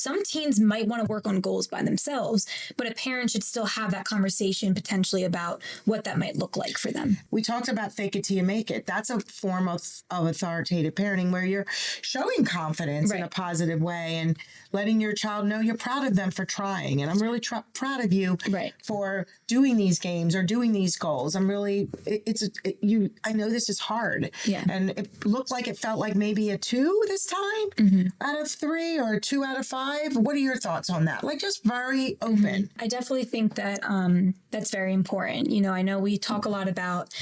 some teens might want to work on goals by themselves, but a parent should still have that conversation potentially about what that might look like for them. We talked about fake it till you make it. That's a form of authoritative parenting where you're showing confidence in a positive way and letting your child know you're proud of them for trying. And I'm really proud of you for doing these games or doing these goals. I'm really, I know this is hard. Yeah. And it looked like it felt like maybe a 2 this time out of 3 or 2 out of 5. What are your thoughts on that? Like, just very open. I definitely think that that's very important. You know, I know we talk a lot about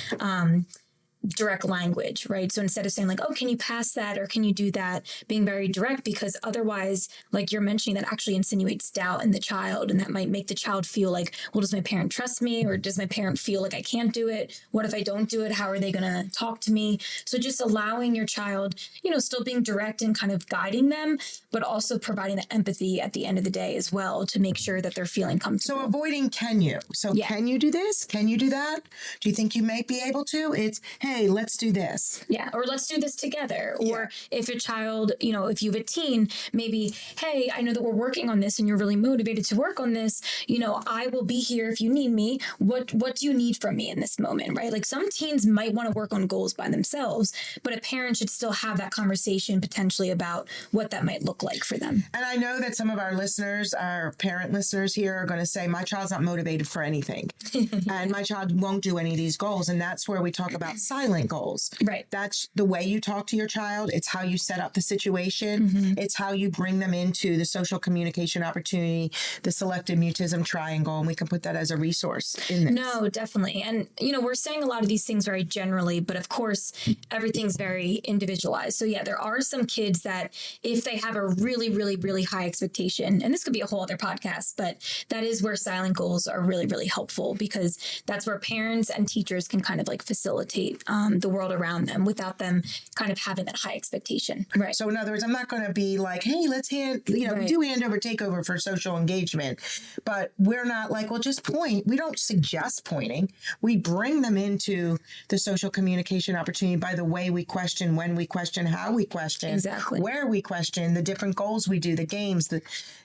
direct language, right? So instead of saying like, oh, can you pass that? Or can you do that? Being very direct, because otherwise, like you're mentioning, that actually insinuates doubt in the child. And that might make the child feel like, well, does my parent trust me? Or does my parent feel like I can't do it? What if I don't do it? How are they going to talk to me? So just allowing your child, you know, still being direct and kind of guiding them, but also providing that empathy at the end of the day as well to make sure that they're feeling comfortable. So avoiding can you? So can you do this? Can you do that? Do you think you may be able to? It's, hey, let's do this. Yeah. Or let's do this together. Or if a child, you know, if you have a teen, maybe, hey, I know that we're working on this and you're really motivated to work on this. You know, I will be here if you need me. What do you need from me in this moment, right? Like some teens might want to work on goals by themselves, but a parent should still have that conversation potentially about what that might look like for them. And I know that some of our listeners, our parent listeners here, are going to say, my child's not motivated for anything. And my child won't do any of these goals. And that's where we talk about silent goals. Right. That's the way you talk to your child. It's how you set up the situation. It's how you bring them into the social communication opportunity, the selective mutism triangle. And we can put that as a resource in this. No, definitely. And, you know, we're saying a lot of these things very generally, but of course, everything's very individualized. So yeah, there are some kids that if they have a really, really, really high expectation, and this could be a whole other podcast, but that is where silent goals are really, really helpful, because that's where parents and teachers can kind of like facilitate the world around them without them kind of having that high expectation. Right. So in other words, I'm not going to be like, hey, let's we do hand over, take over for social engagement, but we're not like, well, just point. We don't suggest pointing. We bring them into the social communication opportunity by the way we question, when we question, how we question, where we question, the different goals we do, the games,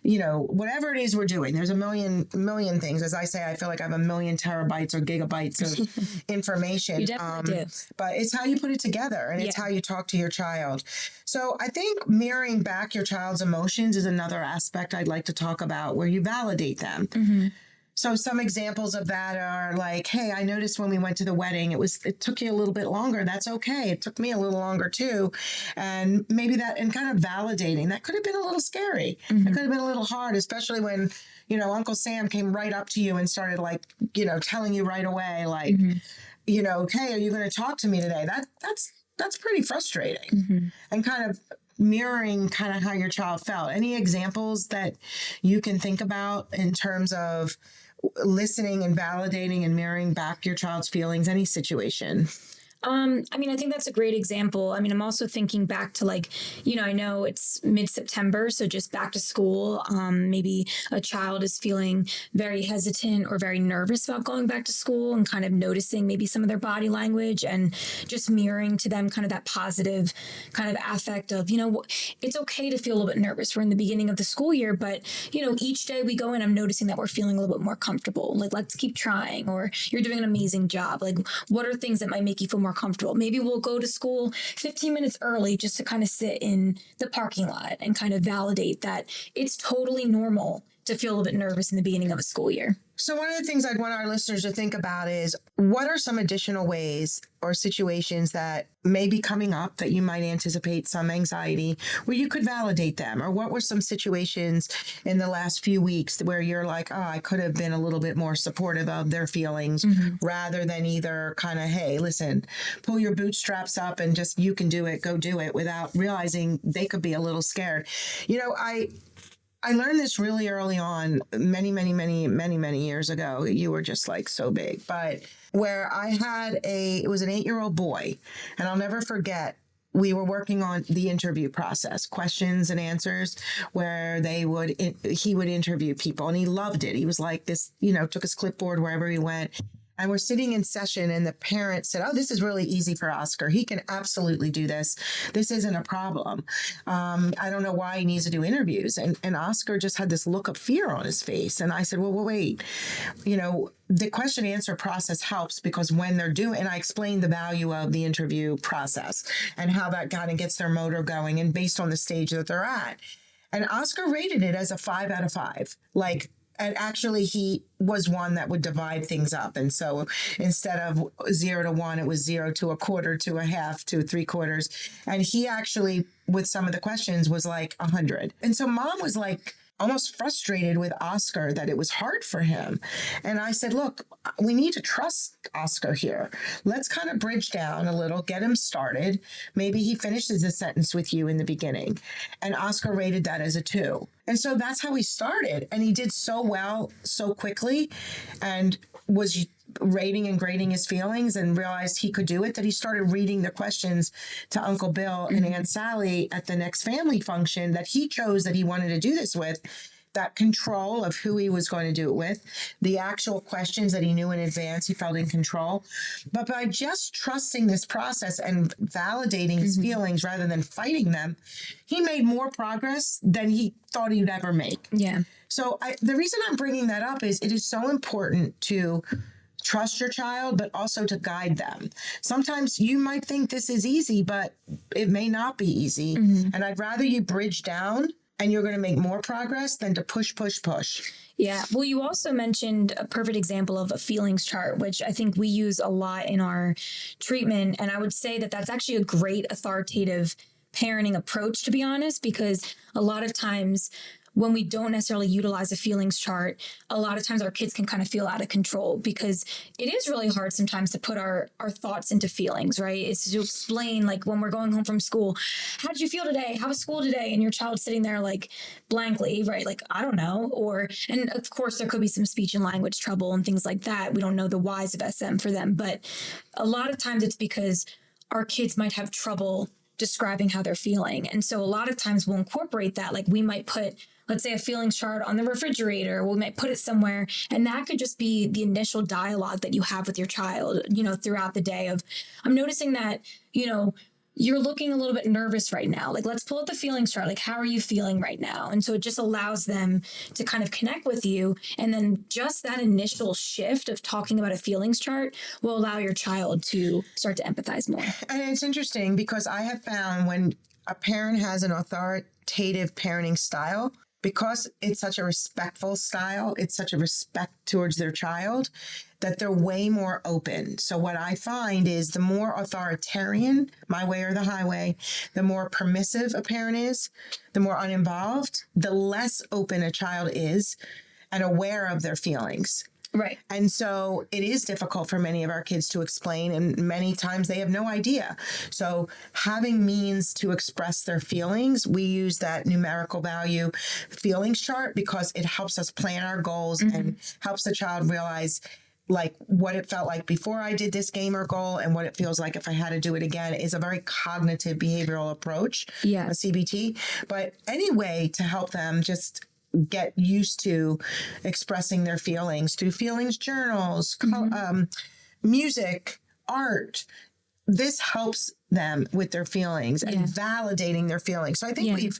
whatever it is we're doing. There's a million things. As I say, I feel like I have a million terabytes or gigabytes of information. You definitely do. But it's how you put it together, and it's how you talk to your child. So I think mirroring back your child's emotions is another aspect I'd like to talk about, where you validate them. So some examples of that are like, hey, I noticed when we went to the wedding, it took you a little bit longer. That's okay. It took me a little longer too. And maybe and kind of validating, that could have been a little scary. It could have been a little hard, especially when, Uncle Sam came right up to you and started telling you right away, like, hey, are you going to talk to me today? That's pretty frustrating. And kind of mirroring kind of how your child felt. Any examples that you can think about in terms of listening and validating and mirroring back your child's feelings, any situation? I think that's a great example. I'm also thinking back to I know it's mid-September, so just back to school. Maybe a child is feeling very hesitant or very nervous about going back to school, and kind of noticing maybe some of their body language and just mirroring to them kind of that positive kind of affect of, it's okay to feel a little bit nervous. We're in the beginning of the school year, but, each day we go in, I'm noticing that we're feeling a little bit more comfortable. Like, let's keep trying, or you're doing an amazing job. Like, what are things that might make you feel more comfortable? Maybe we'll go to school 15 minutes early just to kind of sit in the parking lot and kind of validate that it's totally normal to feel a little bit nervous in the beginning of a school year. So one of the things I'd want our listeners to think about is, what are some additional ways or situations that may be coming up that you might anticipate some anxiety, where you could validate them? Or what were some situations in the last few weeks where you're like, oh, I could have been a little bit more supportive of their feelings, rather than either kind of, hey, listen, pull your bootstraps up and just, you can do it, go do it, without realizing they could be a little scared. I learned this really early on, many years ago. You were just like so big, but where I had it was an 8-year-old boy, and I'll never forget, we were working on the interview process, questions and answers, where he would interview people, and he loved it. He was like this, took his clipboard wherever he went. And we're sitting in session and the parent said, oh, this is really easy for Oscar. He can absolutely do this. This isn't a problem. I don't know why he needs to do interviews. And Oscar just had this look of fear on his face. And I said, well, wait, the question answer process helps because when they're doing, and I explained the value of the interview process and how that kind of gets their motor going and based on the stage that they're at. And Oscar rated it as a 5 out of 5. And actually he was one that would divide things up. And so instead of 0 to 1, it was 0 to a quarter to a half to 3/4. And he actually, with some of the questions, was like 100. And so mom was like, almost frustrated with Oscar that it was hard for him. And I said, look, we need to trust Oscar here. Let's kind of bridge down a little, get him started. Maybe he finishes a sentence with you in the beginning. And Oscar rated that as a 2. And so that's how he started. And he did so well, so quickly, and was rating and grading his feelings and realized he could do it, that he started reading the questions to Uncle Bill and Aunt Sally at the next family function that he chose that he wanted to do this with. That control of who he was going to do it with, the actual questions that he knew in advance, he felt in control. But by just trusting this process and validating his feelings rather than fighting them, he made more progress than he thought he'd ever make. Yeah. So the reason I'm bringing that up is it is so important to trust your child, but also to guide them. Sometimes you might think this is easy, but it may not be easy. And I'd rather you bridge down and you're going to make more progress than to push. Yeah. Well, you also mentioned a perfect example of a feelings chart, which I think we use a lot in our treatment. And I would say that that's actually a great authoritative parenting approach, to be honest, because a lot of times when we don't necessarily utilize a feelings chart, a lot of times our kids can kind of feel out of control because it is really hard sometimes to put our thoughts into feelings, right? It's to explain, like when we're going home from school, how did you feel today? How was school today? And your child's sitting there like blankly, right? Like, I don't know. And of course there could be some speech and language trouble and things like that. We don't know the whys of SM for them, but a lot of times it's because our kids might have trouble describing how they're feeling. And so a lot of times we'll incorporate that. Like we might put, let's say, a feelings chart on the refrigerator. We might put it somewhere. And that could just be the initial dialogue that you have with your child, throughout the day of, I'm noticing that, you're looking a little bit nervous right now. Like, let's pull up the feelings chart. Like, how are you feeling right now? And so it just allows them to kind of connect with you. And then just that initial shift of talking about a feelings chart will allow your child to start to empathize more. And it's interesting because I have found when a parent has an authoritative parenting style, because it's such a respectful style, it's such a respect towards their child, that they're way more open. So what I find is the more authoritarian, my way or the highway, the more permissive a parent is, the more uninvolved, the less open a child is and aware of their feelings. Right. And so it is difficult for many of our kids to explain, and many times they have no idea. So having means to express their feelings, we use that numerical value feelings chart because it helps us plan our goals and helps the child realize like what it felt like before I did this game or goal and what it feels like if I had to do it again is a very cognitive behavioral approach, a CBT. But any way to help them just get used to expressing their feelings through feelings journals, music, art. This helps them with their feelings and validating their feelings. So I think we've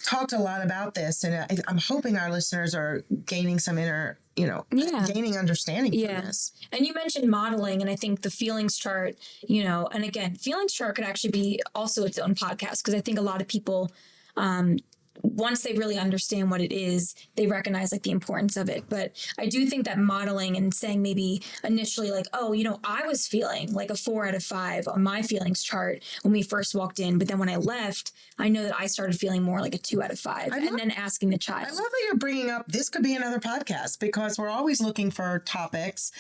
talked a lot about this, and I'm hoping our listeners are gaining some gaining understanding from this. And you mentioned modeling, and I think the feelings chart, and again, feelings chart could actually be also its own podcast because I think a lot of people, once they really understand what it is, they recognize like the importance of it. But I do think that modeling and saying maybe initially like, oh, I was feeling like a 4 out of 5 on my feelings chart when we first walked in. But then when I left, I know that I started feeling more like a 2 out of 5 and then asking the child. I love that you're bringing up, this could be another podcast because we're always looking for topics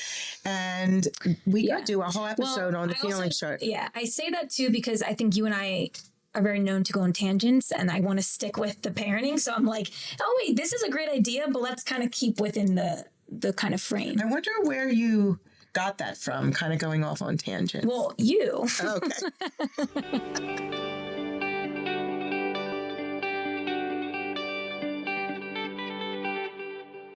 and we could do a whole episode on the feelings chart. Yeah, I say that too because I think you and I are very known to go on tangents and I want to stick with the parenting. So I'm like, oh wait, this is a great idea, but let's kind of keep within the kind of frame. I wonder where you got that from, kind of going off on tangents. Well, you. Okay.